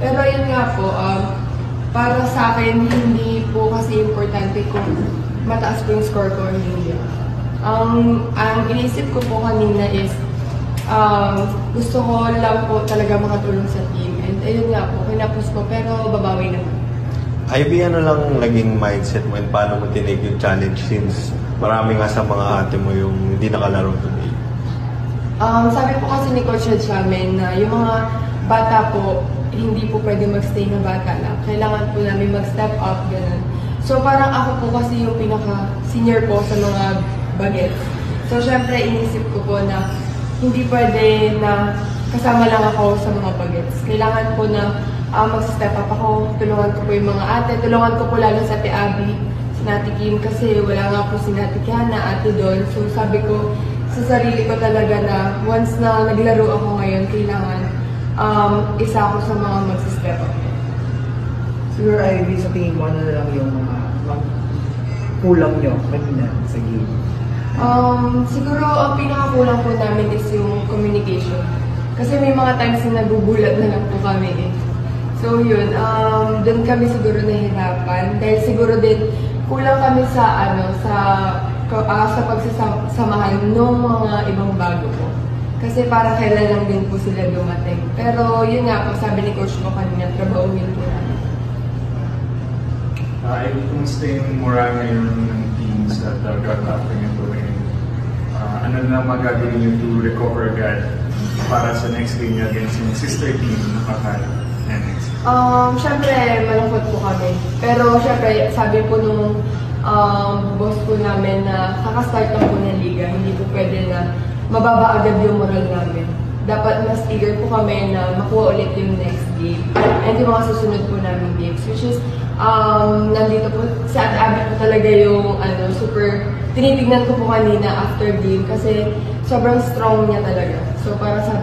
Pero yun nga po, para sa akin, hindi po kasi importante kung mataas po yung score ko or hindi. Ang iniisip ko po kanina is, gusto ko lang po talaga makatulong sa team. And ayun nga po, kinapos ko, pero babawi naman. Ivy, ano lang naging mindset mo and paano mo tinake yung challenge since marami nga sa mga ate mo yung hindi nakalaro today? Sabi po kasi ni Coach Ed sa amin na yung mga bata po, hindi po pwede magstay na bata lang. Kailangan po namin mag-step up, gano'n. So parang ako po kasi yung pinaka-senior po sa mga bagets. So syempre inisip ko po na hindi pwede na kasama lang ako sa mga bagets. Kailangan po na mag-step up ako, tulungan ko po yung mga ate, tulungan ko po lalo sa Ate Abby, si Ate Kim, kasi wala nga po si Ate Kiana, Ate Don. So sabi ko sa sarili ko talaga na once na naglaro ako ngayon, kailangan isa ako sa mga mag-step up. Siguro, Ivy, sa tingin mo, ano na lang yung mga kulang nyo kanina sa game? Siguro, ang pinakakulang po namin is yung communication. Kasi may mga times na nagugulat na lang po kami eh. So yun, doon kami siguro nahirapan. Dahil siguro din, kulang kami sa pagsasamahan ng mga ibang bago po. Kasi parang kailan lang din po sila dumating. Pero yun nga po, sabi ni Coach mo kanina, trabahuin po namin. Kumusta yung moral ngayon ng teams at got after nito? Ano na magagawin nyo to recover agad para sa next game against yung sister team na Kakal? Siyempre, malungkot po kami. Pero siyempre, sabi po nung boss po namin na kakastart lang po ng liga, hindi po pwede na mababa agad yung moral namin. Dapat mas eager po kami na makuha ulit yung next game and yung mga susunod po namin games, which is nandito po sa Ate Abby po talaga yung super tinitignan ko po kanina after game kasi sobrang strong niya talaga. So para sa